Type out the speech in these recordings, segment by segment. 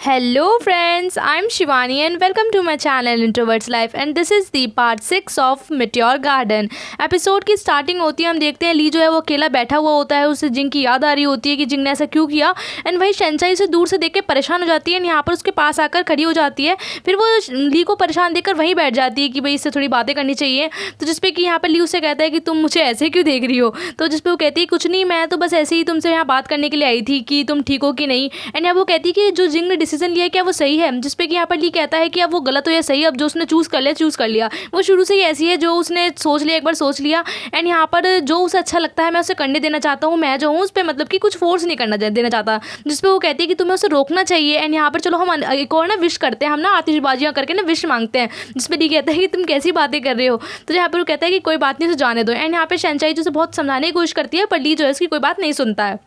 Hello friends, I'm Shivani and welcome to my channel Introverts Life and this is the part 6 of Meteor Garden। Episode की starting होती है, हम देखते हैं ली जो है वो अकेला बैठा हुआ होता है, उसे जिंग की याद आ रही होती है कि जिंग ने ऐसा क्यों किया। एंड वही शेंचाई से दूर से देख के परेशान हो जाती है एंड यहाँ पर उसके पास आकर खड़ी हो जाती है। फिर वो ली को परेशान देखकर वहीं बैठ जाती है कि भाई इससे थोड़ी बातें करनी चाहिए। तो जिसपे कि यहाँ पर ली उससे कहता है कि तुम मुझे ऐसे क्यों देख रही हो। तो जिसपे वो कहती है कुछ नहीं, मैं तो बस ऐसे ही तुमसे यहाँ बात करने के लिए आई थी कि तुम ठीक हो कि नहीं। एंड यहाँ वो कहती है कि जो जिंग ने डिसीजन लिया है क्या वो सही है। जिसपे कि यहाँ पर ली कहता है कि अब वो गलत हो या सही, अब जो उसने चूज़ कर लिया वो शुरू से ही ऐसी है, जो उसने सोच लिया एक बार सोच लिया। एंड यहाँ पर जो उसे अच्छा लगता है मैं उसे करने देना चाहता हूँ, मैं जो हूँ उस पर मतलब कि कुछ फोर्स नहीं करना देना चाहता। जिसपे वो कहती है कि तुम्हें उसे रोकना चाहिए। एंड यहाँ पर चलो हम एक और ना विश करते हैं, हम ना आतिशबाजियाँ करके ना विश मांगते हैं। जिसपे ली कहता है कि तुम कैसी बातें कर रहे हो। तो यहाँ पर वो कहता है कि कोई बात नहीं, उसे जाने दो। एंड यहाँ पर शेंचाई जो बहुत समझाने की कोशिश करती है, पर ली जो है उसकी कोई बात नहीं सुनता है।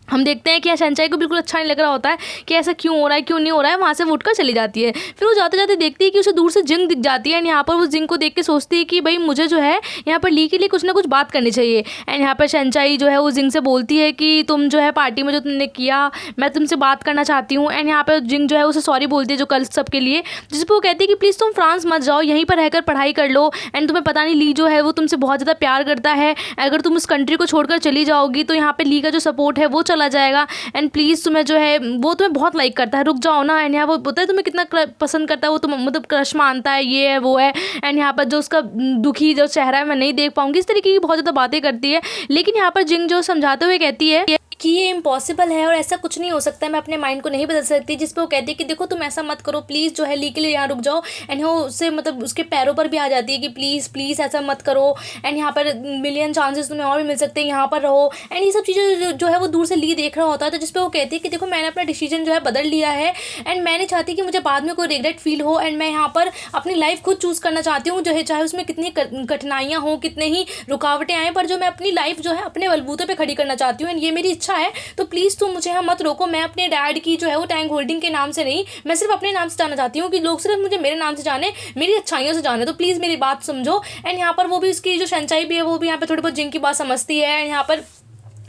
हम देखते हैं कि शेंचाई को बिल्कुल अच्छा नहीं लग रहा होता है कि ऐसा क्यों हो रहा है, क्यों नहीं हो रहा है। वहाँ से वो उठकर चली जाती है। फिर वो जाते जाते देखती है कि उसे दूर से जिंग दिख जाती है। एंड यहाँ पर वो जिंग को देख के सोचती है कि भाई मुझे जो है यहाँ पर ली के लिए कुछ ना कुछ बात करनी चाहिए। एंड यहाँ पर शेंचाई जो है वो जिंग से बोलती है कि तुम जो है पार्टी में जो तुमने किया, मैं तुमसे बात करना चाहती हूँ। एंड यहाँ पर जिंग जो है उसे सॉरी बोलती है जो कल सबके लिए। जिस पर वो कहती है कि प्लीज़ तुम फ्रांस मत जाओ, यहीं पर रहकर पढ़ाई कर लो। एंड तुम्हें पता नहीं ली जो है वो तुमसे बहुत ज़्यादा प्यार करता है, अगर तुम उस कंट्री को छोड़कर चली जाओगी तो यहाँ पर ली का जो सपोर्ट है वो चला जाएगा। एंड प्लीज़ तुम्हें जो है वो तुम्हें बहुत लाइक करता है, रुक जाओ ना। एंड यहाँ वो बोलता है तुम्हें कितना पसंद करता है, वो तुम मतलब क्रश मानता है, ये है वो है। एंड यहाँ पर जो उसका दुखी जो चेहरा है मैं नहीं देख पाऊंगी, इस तरीके की बहुत ज़्यादा बातें करती है। लेकिन यहाँ पर जिंग जो समझाते हुए कहती है कि ये इम्पॉसिबल है और ऐसा कुछ नहीं हो सकता, मैं अपने माइंड को नहीं बदल सकती। जिस पे वो कहती है कि देखो तुम ऐसा मत करो, प्लीज़ जो है ली के लिए यहाँ रुक जाओ। एंड वो उससे मतलब उसके पैरों पर भी आ जाती है कि प्लीज़ प्लीज़ ऐसा मत करो। एंड यहाँ पर मिलियन चांसेस तुम्हें और भी मिल सकते हैं, यहाँ पर रहो। एंड ये सब चीज़ें जो है वो दूर से ली देख रहा होता है। तो जिस पे वो कहती है कि देखो मैंने अपना डिसीजन जो है बदल लिया है एंड मैं नहीं चाहती कि मुझे बाद में कोई रिग्रेट फील हो। एंड मैं यहाँ पर अपनी लाइफ खुद चूज़ करना चाहती हूँ, जो है चाहे उसमें कितनी कठिनाइयाँ हों, कितने ही रुकावटें आएँ, पर जो मैं अपनी लाइफ जो है अपने बलबूते पर खड़ी करना चाहती हूँ। एंड ये मेरी इच्छा है, तो प्लीज़ तुम मुझे यहाँ मत रोको। मैं अपने डैड की जो है वो टैंक होल्डिंग के नाम से नहीं, मैं सिर्फ अपने नाम से जाना चाहती हूँ कि लोग सिर्फ मुझे मेरे नाम से जाने, मेरी अच्छाइयों से जाने। तो प्लीज़ मेरी बात समझो। एंड यहाँ पर वो भी उसकी जो शेंचाई भी है वो भी यहाँ पे थोड़ी बहुत जिंग की बात समझती है। एंड यहाँ पर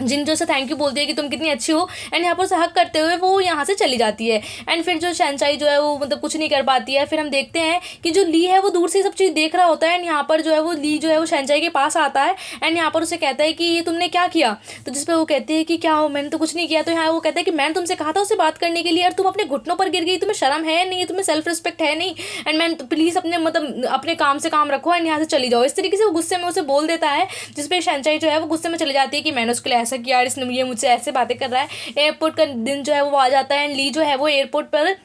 जिंग जो से थैंक यू बोलती है कि तुम कितनी अच्छी हो। एंड यहाँ पर उसे हक करते हुए वो यहाँ से चली जाती है। एंड फिर जो शेंचाई जो है वो मतलब कुछ नहीं कर पाती है। फिर हम देखते हैं कि जो ली है वो दूर से सब चीज़ देख रहा होता है। एंड यहाँ पर जो है वो ली जो है वो शेंचाई के पास आता है। एंड यहाँ पर उसे कहता है कि ये तुमने क्या किया। तो जिस पर वो कहती है कि क्या हो, मैंने तो कुछ नहीं किया। तो यहाँ वो कहता है कि मैंने तुमसे कहा था उससे बात करने के लिए और तुम अपने घुटनों पर गिर गई, तुम्हें शर्म है नहीं, तुम्हें सेल्फ रिस्पेक्ट है नहीं। एंड मैं प्लीज़ अपने मतलब अपने काम से काम रखो एंड यहाँ से चली जाओ। इस तरीके से वो गुस्से में उसे बोल देता है। जिसपे शेंचाई जो है वो गुस्से में चली जाती है कि मैंने उसके लिए ऐसा किया, इसने ये मुझसे ऐसे बातें कर रहा है। एयरपोर्ट का दिन जो है वो आ जाता है एंड ली जो है वो एयरपोर्ट पर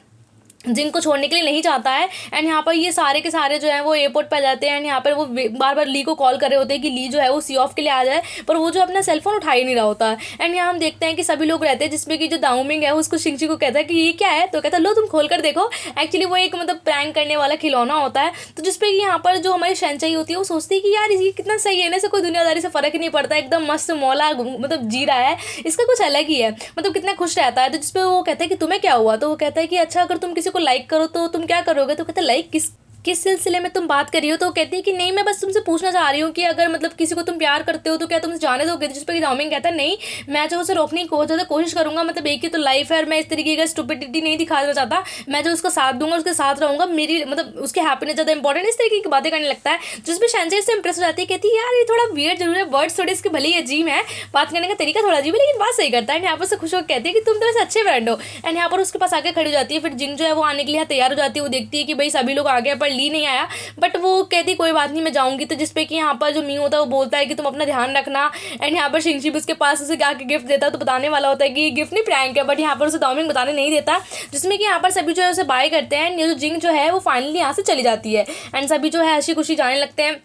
जिंग को छोड़ने के लिए नहीं चाहता है। एंड यहाँ पर ये सारे के सारे जो है वो एयरपोर्ट पर जाते हैं। एंड यहाँ पर वो बार बार ली को कॉल कर रहे होते हैं कि ली जो है वो सी ऑफ के लिए आ जाए, पर वो जो अपना सेलफोन उठा ही नहीं रहा होता है। एंड यहाँ हम देखते हैं कि सभी लोग रहते हैं, जिसमें कि जो दाउमिंग है उसको शिंगची को कहता है कि ये क्या है। तो कहता है लो तुम खोल कर देखो। एक्चुअली वो एक मतलब प्रैंक करने वाला खिलौना होता है। तो जिसपे कि यहाँ पर जो हमारी शेंचाई होती है वो सोचती है कि यार ये कितना सही है ना, से कोई दुनियादारी से फ़र्क ही नहीं पड़ता, एकदम मस्त मौला मतलब जी रहा है, इसका कुछ अलग ही है, मतलब कितना खुश रहता है। तो जिसपे वो कहता है कि तुम्हें क्या हुआ। तो वो कहता है कि अच्छा अगर तुम किसी को लाइक करो तो तुम क्या करोगे। तो कहते लाइक किस सिलसिले में तुम बात कर रही हो। तो कहती है कि नहीं मैं बस तुमसे पूछना चाह रही हूँ कि अगर मतलब किसी को तुम प्यार करते हो तो क्या तुम जाने दोगे। जिस पर दाउमिंग कहता है नहीं, मैं जो उसे रोकने की ज़्यादा कोशिश करूँगा, मतलब एक ही तो लाइफ है और मैं इस तरीके का स्टुपिडिटी नहीं दिखाना चाहता, मैं जो उसका साथ दूंगा उसके साथ रहूँगा, मेरी मतलब उसके हैप्पीनेस ज़्यादा इंपॉर्टेंट, इस तरीके की बातें करने लगता है। जिस पर शेंचाई से इंप्रेस हो जाती है, कहती है यार ये थोड़ा वियर्ड जरूर है, वर्ड्स थोड़े इसके भले ही अजीब है, बात करने का तरीका थोड़ा अजीब है, लेकिन बात सही करता है। यहाँ पर से खुश होकर कहती है कि तुम तो वैसे अच्छे फ्रेंड हो। एंड यहाँ पर उसके पास आके खड़ी हो जाती है। फिर जिंग जो है वो आने के लिए तैयार हो जाती है। वो देखती है कि भाई सभी लोग आ गए पर ली नहीं आया, बट वो कहती कोई बात नहीं मैं जाऊंगी। तो जिसपे कि यहाँ पर जो मी होता है वो बोलता है कि तुम अपना ध्यान रखना। एंड यहाँ पर शिंगची भी उसके पास उसे क्या गिफ्ट देता है, तो बताने वाला होता है कि गिफ्ट नहीं प्रैंक है, बट यहाँ पर उसे दाउमिंग बताने नहीं देता। जिसमें कि यहाँ पर सभी जो है उसे बाय करते हैं। एंड ये जो जिंग जो है वो फाइनली यहाँ से चली जाती है। एंड सभी जो है हंसी खुशी जाने लगते हैं।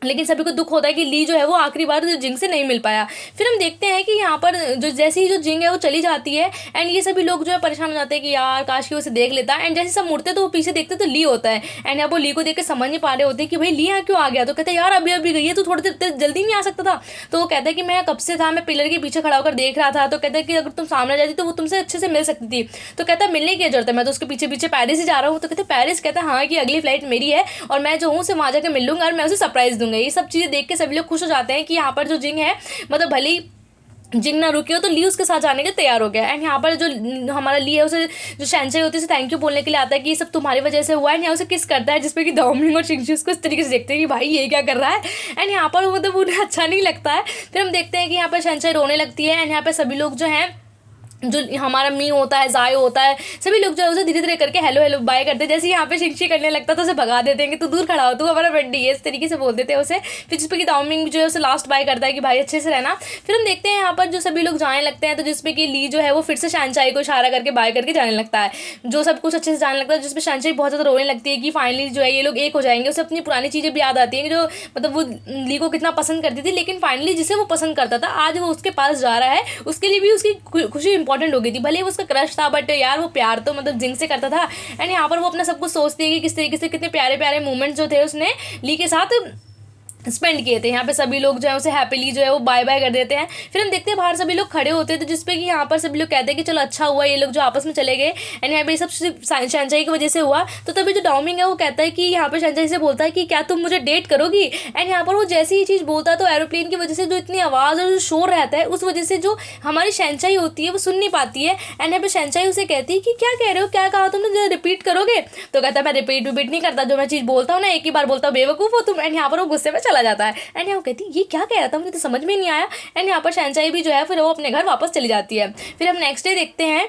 लेकिन सभी को दुख होता है कि ली जो है वो आखिरी बार जिंग से नहीं मिल पाया। फिर हम देखते हैं कि यहाँ पर जो जैसे ही जो जिंग है वो चली जाती है एंड ये सभी लोग जो है परेशान हो जाते हैं कि यार काश कि उसे देख लेता। एंड जैसे सब मुड़ते तो वो पीछे देखते तो ली होता है। एंड यहाँ वो ली को देख के समझ नहीं पा रहे होते कि भाई ली यहाँ क्यों आ गया। तो कहते हैं यार अभी अभी गई है, तो थोड़ी देर जल्दी नहीं आ सकता था। तो वो कहता है कि मैं कब से था, मैं पिलर के पीछे खड़ा होकर देख रहा था। तो कहता है कि अगर तुम सामने जाती तो वो तुमसे अच्छे से मिल सकती थी। तो कहता है मिलने की जरूरत है, मैं तो उसके पीछे पीछे पैरिस ही जा रहा हूँ। तो कहते हैं पैरिस। कहता है हाँ कि अगली फ्लाइट मेरी है और मैं जो हूँ उसे वहाँ जाकर मिल लूंगा और मैं उसे सरप्राइज दूंगा। ये सब चीज़ें देख के सभी लोग खुश हो जाते हैं कि यहाँ पर जो जिंग है मतलब भले ही जिंग ना रुकी हो तो ली उसके साथ जाने के तैयार हो गया। एंड यहाँ पर जो हमारा ली है उसे जो शहंशाई होती है उसे थैंक यू बोलने के लिए आता है कि ये सब तुम्हारी वजह से हुआ है। यहाँ उसे किस करता है जिसपे कि दाओमिंग और शिंगशी उसको इस तरीके से देखते हैं कि भाई ये क्या कर रहा है। एंड यहाँ पर मतलब उन्हें अच्छा नहीं लगता है। फिर हम देखते हैं कि यहाँ पर शहंशाई रोने लगती है। एंड यहाँ पर सभी लोग जो हैं, जो हमारा मी होता है, जाय होता है, सभी लोग जो है उसे धीरे धीरे करके हेलो हेलो बाय करते हैं। जैसे यहाँ पे शिंगशी करने लगता है तो उसे भगा देते हैं कि तू दूर खड़ा हो, तू हमारा बंडी है, इस तरीके से बोल देते हैं उसे। फिर जिसपे कि दाओमिंग जो है उसे लास्ट बाय करता है कि भाई अच्छे से रहना। फिर हम देखते हैं यहाँ पर जो सभी लोग जाने लगते हैं, तो जिसपे कि ली जो है वो फिर से शहंशाई को इशारा करके बाय करके जाने लगता है, जो सब कुछ अच्छे से जाने लगता है। जिसपे शहंशाई बहुत ज़्यादा रोने लगती है कि फाइनली जो है ये लोग एक हो जाएंगे। उसे अपनी पुरानी चीज़ें भी याद आती हैं कि जो मतलब वो ली को कितना पसंद करती थी, लेकिन फाइनली जिसे वो पसंद करता था आज वो उसके पास जा रहा है, उसके लिए भी उसकी खुशी इंपॉर्टेंट हो गई थी। भले उसका क्रश था बट यार वो प्यार तो मतलब जिंग से करता था। एंड यहाँ पर वो अपना सब कुछ सोचती है कि किस तरीके से कितने प्यारे प्यारे मोमेंट्स जो थे उसने ली के साथ स्पेंड किए थे। यहाँ पे सभी लोग जो है उसे हैप्पीली जो है वो बाय बाय कर देते हैं। फिर हम देखते हैं बाहर सभी लोग खड़े होते हैं, तो जिसपे कि यहाँ पर सभी लोग कहते हैं कि चलो अच्छा हुआ ये लोग जो आपस में चले गए। एंड यहाँ पे सब शहंशाई की वजह से हुआ। तो तभी जो दाओमिंग है वो कहता है कि यहाँ पर शहंशाई से बोलता है कि क्या तुम मुझे डेट करोगी। एंड यहाँ पर वो जैसी ही चीज़ बोलता है तो एरोप्लेन की वजह से जो इतनी आवाज़ और जो शोर रहता है उस वजह से जो हमारी शहंशाई होती है वो सुन नहीं पाती है। एंड यहाँ पर शहंशाई उसे कहती है कि क्या कह रहे हो, क्या कहा तुमने, जरा रिपीट करोगे। तो कहता है मैं रिपीट नहीं करता, जो मैं चीज़ बोलता हूँ ना एक ही बार बोलता हूँ, बेवकूफ़ हो तुम। एंड यहाँ पर वो गुस्से में चला जाता है। एंड वो कहती है ये क्या कह रहा था, मुझे तो समझ में नहीं आया। एंड यहाँ पर शहंशाई भी जो है फिर वो अपने घर वापस चली जाती है। फिर हम नेक्स्ट डे देखते हैं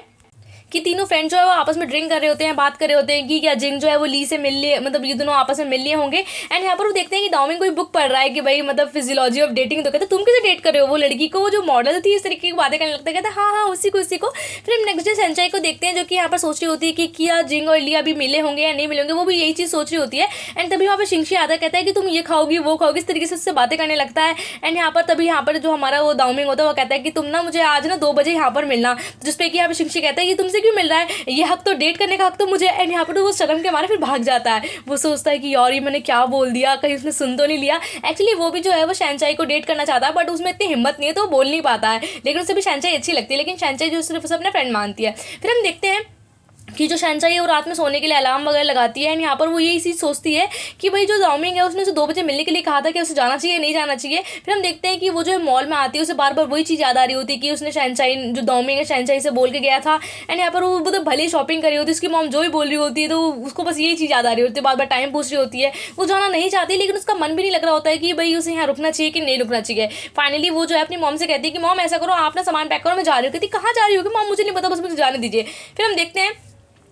कि तीनों फ्रेंड जो है वो आपस में ड्रिंक कर रहे होते हैं, बात कर रहे होते हैं कि क्या जिंग जो है वो ली से मिल लिए, मतलब ये दोनों आपस में मिल लिए होंगे। एंड यहाँ पर वो देखते हैं कि दाओमिंग कोई बुक पढ़ रहा है कि भाई मतलब फिजियोलॉजी ऑफ डेटिंग। तो कहते तुम किसे डेट कर रहे हो, वो लड़की को, वो जो मॉडल थी, इस तरीके की बातें करने लगता है। कहते हैं हाँ उसी को। फिर हम नेक्स्ट डे शहंशाई को देखते हैं जो कि यहाँ पर सोच रही होती है कि क्या जिंग और ली अभी मिले होंगे या नहीं मिलेंगे, वो भी यही चीज़ सोच रही होती है। एंड तभी वहाँ पर शिंगशी आता है, कहता है कि तुम ये खाओगी वो खाओगी, इस तरीके से उससे बातें करने लगता है। एंड यहाँ पर तभी यहाँ पर जो हमारा वो दाओमिंग होता है वो कहता है कि तुम ना मुझे आज ना 2 बजे यहाँ पर मिलना। जिसपे कि यहाँ पर शिंगशी कहता है कि तुमसे क्यों मिल रहा है, ये हक तो डेट करने का हक तो मुझे। एंड यहाँ पर तो वो शर्म के मारे फिर भाग जाता है। वो सोचता है कि यार ये मैंने क्या बोल दिया, कहीं उसने सुन तो नहीं लिया। एक्चुअली वो भी जो है वो शहंशाई को डेट करना चाहता है बट उसमें इतनी हिम्मत नहीं है तो वो बोल नहीं पाता है। लेकिन उसे भी शहंशाई अच्छी लगती है, लेकिन शहंशाई जो सिर्फ उसे अपने फ्रेंड मानती है। फिर हम देखते हैं कि जो शहंशाई है वो रात में सोने के लिए अलार्म वगैरह लगाती है। एंड यहाँ पर वो यही चीज़ सोचती है कि भाई जो दाओमिंग है उसने उसे 2 बजे मिलने के लिए कहा था कि उसे जाना चाहिए नहीं जाना चाहिए। फिर हम देखते हैं कि वो जो है मॉल में आती है, उसे बार बार वही चीज़ याद आ रही होती है कि उसने शहंशाई जो दाओमिंग है शहंशाई से बोल के गया था। एंड यहाँ पर वो मतलब भले ही शॉपिंग कर रही होती है, उसकी मॉम जो भी बोल रही होती है तो उसको बस यही चीज़ याद आ रही होती है, बार बार टाइम पूछ रही होती है। वो जाना नहीं चाहती लेकिन उसका मन भी नहीं लग रहा होता है कि भाई उसे यहाँ रुकना चाहिए कि नहीं रुकना चाहिए। फाइनली वो जो है अपनी मॉम से कहती है कि मॉम ऐसा करो आप ना सामान पैक करो, मैं जा रही हूँ। कहती कहाँ जा रही होगी मॉम, मुझे नहीं पता, बस मुझे जाने दीजिए। फिर हम देखते हैं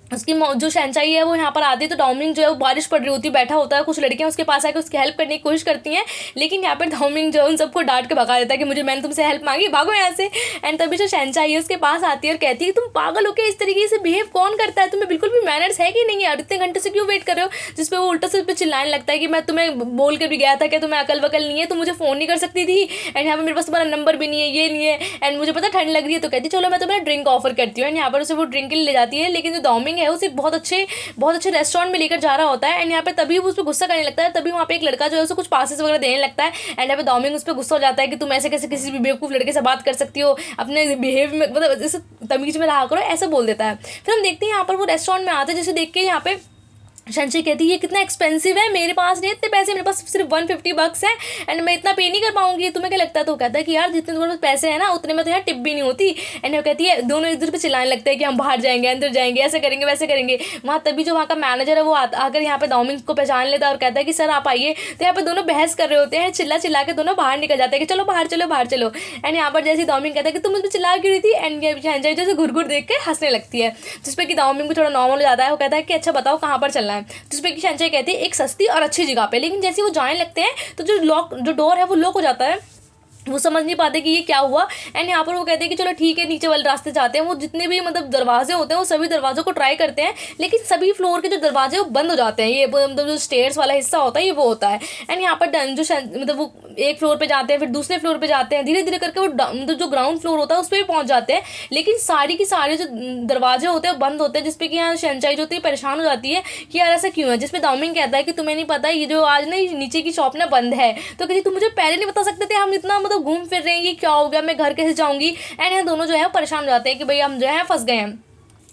उसकी जो शहंशाई है वो यहाँ पर आती है तो दाओमिंग जो है वो बारिश पड़ रही होती है, बैठा होता है। कुछ लड़कियाँ उसके पास आकर उसकी हेल्प करने की कोशिश करती हैं, लेकिन यहाँ पर दाओमिंग जो है उन सबको डांट के भगा देता है कि मैंने तुमसे हेल्प मांगी, भागो यहाँ से। एंड तभी जो शहंशाई है उसके पास आती है और कहती है तुम पागल हो के इस तरीके से बिहेव कौन करता है, तुम्हें बिल्कुल भी मैनर्स है कि नहीं यार, इतने घंटे से क्यों वेट कर रहे हो। जिसपे वो उल्टा से चिल्लाने लगता है कि मैं तुम्हें बोल कर भी गया था कि तुम्हें अकल वकल नहीं है, तुम मुझे फ़ोन नहीं कर सकती थी। एंड यहाँ पर मेरे पास तुम्हारा नंबर भी नहीं है, ये नहीं है, एंड मुझे पता ठंड लग रही है। तो कहती चलो मैं तुम्हें ड्रिंक ऑफर करती हूँ। एंड यहाँ पर उसे वो ड्रिंक के लिए ले जाती है, लेकिन जो दाओमिंग है उसे बहुत अच्छे रेस्टोरेंट में लेकर जा रहा होता है। एंड यहाँ पे तभी वो उस पर गुस्सा करने लगता है। तभी वहाँ पे एक लड़का जो है उसे कुछ पासेस वगैरह देने लगता है। एंड यहाँ पे दाओमिंग उस पर गुस्सा हो जाता है कि तुम ऐसे कैसे किसी भी बेवकूफ़ लड़के से बात कर सकती हो, अपने बिहेव में मतलब जैसे तमीज़ में रहा करो, ऐसा बोल देता है। फिर हम देखते हैं यहाँ पर वो रेस्टोरेंट में आते हैं, जिसे देख के यहाँ पे शहंशाई कहती है ये कितना एक्सपेंसिव है, मेरे पास नहीं इतने पैसे, मेरे पास सिर्फ $150 है एंड मैं इतना पे नहीं कर पाऊंगी, तुम्हें क्या लगता है। तो कहता है कि यार जितने तुम्हारे पास पैसे हैं ना उतने में तो यार टिप भी नहीं होती। एंड वो कहती है, दोनों एक दूसरे पे चिल्लाने लगते हैं कि हम बाहर जाएंगे अंदर जाएंगे, ऐसे करेंगे वैसे करेंगे। वहाँ तभी जो वहाँ का मैनेजर है वो आकर यहाँ पे दाओमिंग को पहचान लेता है और कहता है कि सर आप आइए। तो यहाँ पे दोनों बहस कर रहे होते हैं, चिल्ला के दोनों बाहर निकल जाते हैं कि चलो बाहर चलो। एंड यहाँ पर जैसे दाओमिंग कहता है कि तुम मुझ पर चिल्ला क्यों रही थी। एंड शहंशाई जैसे घुर देख के हंसने लगती है, जिसपे कि दाओमिंग को थोड़ा नॉर्मल हो जाता है। वो कहता है कि अच्छा बताओ कहाँ पर चलना है। जिसपे कि शहंशाई कहती है एक सस्ती और अच्छी जगह पे। लेकिन जैसे वो जाने लगते हैं तो जो डोर है वो लॉक हो जाता है, वो समझ नहीं पाते कि ये क्या हुआ। एंड यहाँ पर वो कहते हैं कि चलो ठीक है नीचे वाले रास्ते जाते हैं। वो जितने भी मतलब दरवाजे होते हैं वो सभी दरवाज़ों को ट्राई करते हैं, लेकिन सभी फ्लोर के जो दरवाजे वो बंद हो जाते हैं। ये मतलब जो स्टेयर्स वाला हिस्सा होता है ये वो होता है। एंड यहाँ पर जो मतलब वो एक फ्लोर पे जाते हैं, फिर दूसरे फ्लोर पे जाते हैं, धीरे धीरे करके वो मतलब जो ग्राउंड फ्लोर होता है उस पर भी पहुँच जाते हैं। लेकिन सारी की सारे जो दरवाजे होते हैं वो बंद होते हैं, जिसपे कि यहाँ शहंशाई जो होती है परेशान हो जाती है कि यार ऐसा क्यों है। जिसपे दाओमिंग कहता है कि तुम्हें नहीं पता ये जो आज ना नीचे की शॉप ना बंद है। तो कहती तुम मुझे पहले नहीं बता सकते थे, हम इतना मतलब घूम फिर रहे हैं, ये क्या हो गया, मैं घर कैसे जाऊँगी। एंड यहाँ दोनों जो है परेशान हो जाते हैं कि भाई हम जो है फंस गए हैं।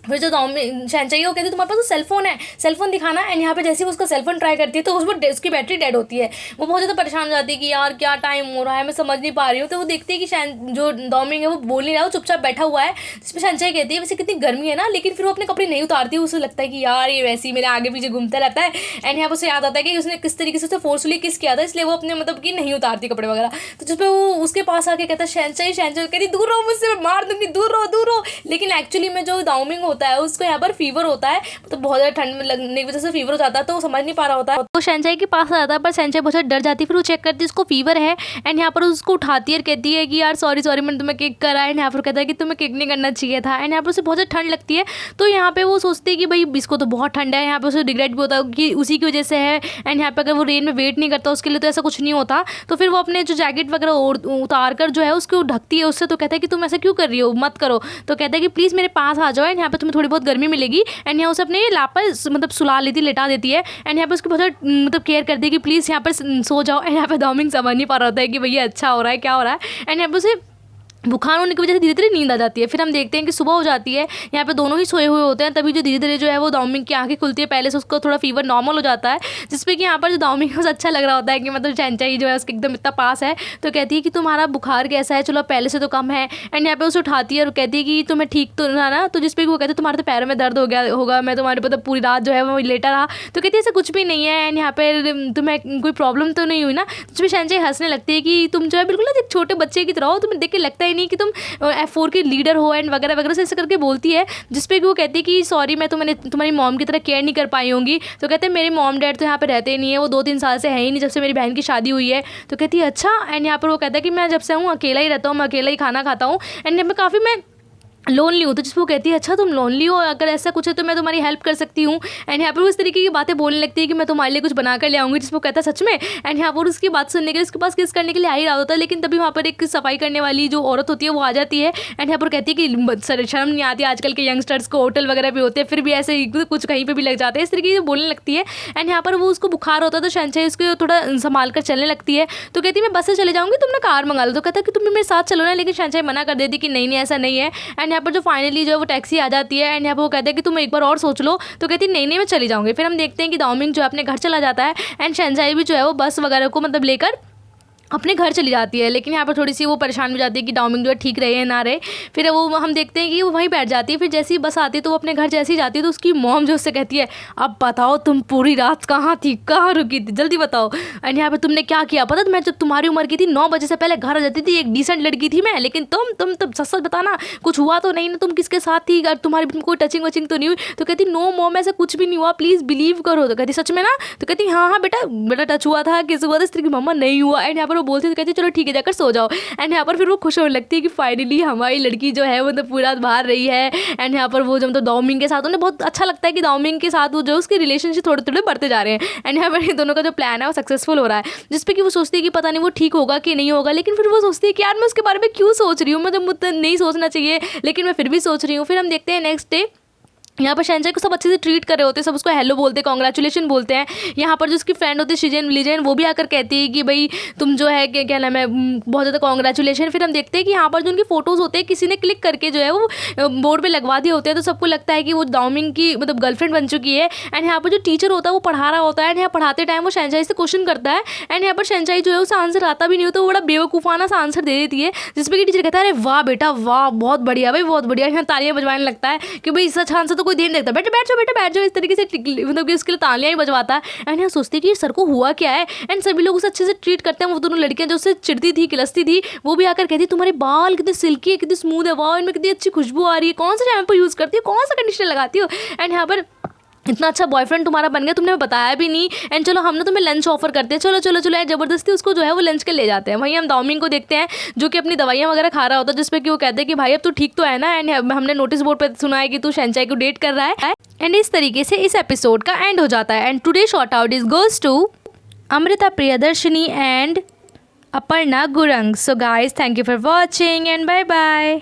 फिर जो शहनशाई वो कहती है तुम्हारे पास तो सेलफोन है, सेलफोन दिखाना। एंड यहाँ पे जैसे ही उसका सेलफोन ट्राई करती है तो उसकी बैटरी डेड होती है। वो बहुत ज़्यादा परेशान हो जाती है कि यार क्या टाइम हो रहा है, मैं समझ नहीं पा रही हूँ। तो वो देखती है कि जो डोमिंग है वो बोल नहीं रहा, वो चुपचाप बैठा हुआ है। जिसमें शहनशाई कहती है वैसे कितनी गर्मी है ना, लेकिन फिर वो अपने कपड़े नहीं उतारती। उसे लगता है कि यार ये वैसे ही मेरे आगे पीछे घूमता रहता है। एंड यहाँ पर उसे याद आता है कि उसने किस तरीके से उसे फोर्सफुली किस किया था, इसलिए वो अपने मतलब कि नहीं उतारती कपड़े वगैरह। तो जिस पर वो उसके पास आके कहता है शहनशाई कहती दूर रहो मुझसे, मैं मार दूंगी, दूर रहो दूर रहो। लेकिन एक्चुअली में जो डोमिंग होता है उसको यहाँ पर फीवर होता है, तो बहुत ज़्यादा ठंड में लगने की वजह से फीवर हो जाता है, तो वो समझ नहीं पा रहा होता है। तो शहनशाई के पास आ जाता है, पर शहनशाई बहुत ज़्यादा डर जाती है। फिर वो चेक करती है उसको फीवर है। एंड यहाँ पर उसको उठाती है और कहती है कि यार सॉरी मैंने तुम्हें किक करा है। एंड यहाँ पर कहता है कि तुम्हें किक नहीं करना चाहिए था। एंड यहाँ पर उसे बहुत ज़्यादा ठंड लगती है। तो यहाँ पे वो सोचती है कि भाई इसको तो बहुत ठंड है। यहाँ पे उसे रिग्रेट भी होता है कि उसी की वजह से है। एंड यहाँ पर अगर वो रेन में वेट नहीं करता उसके लिए तो ऐसा कुछ नहीं होता। तो फिर वो अपने जो जैकेट वगैरह उतार कर जो है उसको ढकती है उससे। तो कहता है कि तुम ऐसा क्यों कर रही हो, मत करो। तो कहता है कि प्लीज़ मेरे पास आ जाओ। एंड यहाँ पर तुम्हें थोड़ी बहुत गर्मी मिलेगी। एंड यहाँ उसे अपने लैप पर मतलब सुला लेती, लेटा देती है। एंड यहाँ पे उसकी बहुत मतलब केयर करती है कि प्लीज़ यहाँ पर सो जाओ। एंड यहाँ पे डोमिंग समझ नहीं पा रहा होता है कि भैया अच्छा हो रहा है क्या हो रहा है। एंड यहाँ पे उसे बुखार होने की वजह से धीरे धीरे नींद आ जाती है। फिर हम देखते हैं कि सुबह हो जाती है, यहाँ पे दोनों ही सोए हुए होते हैं। तभी जो धीरे धीरे जो है वो डोमिंग की आंखें खुलती है। पहले से उसको थोड़ा फीवर नॉर्मल हो जाता है, जिसपे कि यहाँ पर जो डोमिंग है उसे अच्छा लग रहा होता है कि मतलब शहनशाई जो है उसके एकदम इतना पास है। तो कहती है कि तुम्हारा बुखार कैसा है, चलो पहले से तो कम है। एंड यहाँ पे उसे उठाती है और कहती है कि तुम्हें ठीक तो ना। तो जिसपे वो कहते हैं तुम्हारे तो पैरों में दर्द हो गया होगा, मैं तुम्हारे मतलब पूरी रात जो है वो लेटा रहा। तो कहती है ऐसा कुछ भी नहीं है। एंड यहाँ पर तुम्हें कोई प्रॉब्लम तो नहीं हुई ना। जिसमें शहनशाई हंसने लगती है कि तुम जो है बिल्कुल ना एक छोटे बच्चे की तरह हो, तुम्हें देख के लगता ही नहीं कि तुम F4 के लीडर हो। एंड वगैरह वगैरह से ऐसे करके बोलती है, जिसपे कि वो कहती है कि सॉरी मैं तुम्हारी मॉम की तरह केयर नहीं कर पाई होंगी। तो कहते हैं मेरे मॉम डैड तो यहाँ पे रहते ही नहीं है, वो 2-3 साल से है ही नहीं, जब से मेरी बहन की शादी हुई है। तो कहती है अच्छा। एंड यहाँ पर वो कहता है कि मैं जब से हूँ अकेला ही रहता हूँ, मैं अकेला ही खाना खाता हूँ। एंड यहाँ पर काफ़ी मैं लोनली हूँ। तो जिसको कहती है अच्छा तुम लोनली हो, अगर ऐसा कुछ है तो मैं तुम्हारी हेल्प कर सकती हूँ। एंड यहाँ पर उस तरीके की बातें बोलने लगती है कि मैं तुम्हारे लिए कुछ बना कर ले आऊँगी। जिसको कहता है सच में। एंड यहाँ पर उसकी बात सुनने के लिए उसके पास किस करने के लिए आ ही रहा होता है, लेकिन तभी वहाँ पर एक सफाई करने वाली जो औरत होती है वो आ जाती है। एंड यहाँ पर कहती है कि शर्म नहीं आती, आजकल के यंगस्टर्स को होटल वगैरह भी होते हैं फिर भी ऐसे कुछ कहीं पर भी लग जाते हैं, इस तरीके से बोलने लगती है। एंड यहाँ पर वो उसको बुखार होता है तो शहनशाई उसको थोड़ा संभाल कर चलने लगती है। तो कहती है मैं बस से चले जाऊँगी, तुमने कार मंगा लो। तो कहता है कि तुम मेरे साथ चलो ना, लेकिन शहनशाई मना कर देती कि नहीं ऐसा नहीं है। एंड यहाँ पर जो फाइनली वो टैक्सी आ जाती है। एंड यहाँ पर वो कहते हैं कि तुम एक बार और सोच लो। तो कहती नहीं मैं चली जाऊँगी। फिर हम देखते हैं कि डोमिंग जो है अपने घर चला जाता है। एंड शहनशाई भी जो है वो बस वगैरह को मतलब लेकर अपने घर चली जाती है। लेकिन यहाँ पर थोड़ी सी वो परेशान हो जाती है कि डोमिंग जो है ठीक रहे या ना रहे। फिर वो हम देखते हैं कि वो वहीं बैठ जाती है। फिर जैसे ही बस आती है तो वो अपने घर जैसे ही जाती है तो उसकी मॉम जो उससे कहती है अब बताओ तुम पूरी रात कहाँ थी, कहाँ रुकी थी, जल्दी बताओ। एंड यहाँ पर तुमने क्या किया पता, मैं जब तुम्हारी उम्र की थी 9 बजे से पहले घर आ जाती थी, एक डिसेंट लड़की थी मैं। लेकिन तुम सच बताना कुछ हुआ तो नहीं ना, तुम किसके साथ थी, अगर तुम्हारी कोई टचिंग वचिंग तो नहीं हुई। तो कहती नो मॉम ऐसा कुछ भी नहीं हुआ, प्लीज़ बिलीव करो। तो कहती सच में ना। तो कहती हाँ बेटा टच हुआ था, किस हुआ था, इस तरीके मम्मा नहीं हुआ। एंड यहाँ पर वो बोलती तो कहती चलो ठीक है जाकर सो जाओ। एंड यहाँ पर फिर वो खुश होने लगती है कि फाइनली हमारी लड़की जो है वो तो पूरा बाहर रही है। एंड यहाँ पर वो जब तो डोमिंग के साथ उन्हें बहुत अच्छा लगता है कि डोमिंग के साथ वो जो उसके रिलेशनशिप थोड़े थोड़े बढ़ते जा रहे हैं। एंड यहाँ पर दोनों का जो प्लान है वो सक्सेसफुल हो रहा है, जिसपे कि वो सोचती है कि पता नहीं वो ठीक होगा कि नहीं होगा। लेकिन फिर वो सोचती है कि यार मैं उसके बारे में क्यों सोच रही हूँ, मतलब मुझे नहीं सोचना चाहिए लेकिन मैं फिर भी सोच रही हूँ। फिर हम देखते हैं नेक्स्ट डे यहाँ पर शहनशाई को सब अच्छे से ट्रीट कर रहे होते हैं, सब उसको हेलो बोलते हैं, कॉन्ग्रेचुलेशन बोलते हैं। यहाँ पर जो उसकी फ्रेंड होती है शिजेन विलिजन वो भी आकर कहती है कि भाई तुम जो है क्या नाम है बहुत ज़्यादा कॉन्ग्रेचुलेशन। फिर हम देखते हैं कि यहाँ पर जो उनकी फ़ोटोज़ होते हैं किसी ने क्लिक करके जो है वो बोर्ड पे लगवा दिए होते हैं, तो सबको लगता है कि वो डोमिंग की मतलब गर्लफ्रेंड बन चुकी है। एंड यहाँ पर जो टीचर होता है वो पढ़ा रहा होता है। एंड यहाँ पढ़ाते टाइम वो शहनशाई से क्वेश्चन करता है। एंड यहाँ पर शहनशाई जो है उसे आंसर आता भी नहीं हो तो वो बड़ा बेवकूफ़ाना सा आंसर दे देती है, जिसमें कि टीचर कहता है अरे वाह बेटा वाह बहुत बढ़िया भाई बहुत बढ़िया। यहाँ तालियां बजवाने लगता है कि भाई सच आंसर तो कोई दे नहीं देखता, बेटा बैठ जाओ, इस तरीके से मतलब कि उसके लिए तालियां ही बजवाता है। एंड यहाँ सोचती है कि सर को हुआ क्या है। एंड सभी लोग उसे अच्छे से ट्रीट करते हैं। वो दोनों लड़कियां जो उससे चिढ़ती थी किलसती थी वो भी आकर कहती तुम्हारे बाल कितने सिल्की है, कितने स्मूथ है, वाह इनमें कितनी अच्छी खुशबू आ रही है, कौन सा शैम्पू यूज़ करती है, कौन सा कंडीशनर लगाती हो। एंड यहाँ पर इतना अच्छा बॉयफ्रेंड तुम्हारा बन गया, तुमने बताया भी नहीं। एंड चलो हमने तुम्हें लंच ऑफर करते हैं, चलो चलो चलो यार ज़बरदस्ती उसको जो है वो लंच के ले जाते हैं। वहीं हम डोमिंग को देखते हैं जो कि अपनी दवाइयाँ वगैरह खा रहा होता है, जिसपे कि वो कहते हैं कि भाई अब तू ठीक तो है ना। एंड हमने नोटिस बोर्ड पर सुना है कि तू शहनशाई को डेट कर रहा है। एंड इस तरीके से इस एपिसोड का एंड हो जाता है। And today shout out is goes to Amrita Priyadarshini and Aparna Gurung. So guys thank you for watching and bye bye.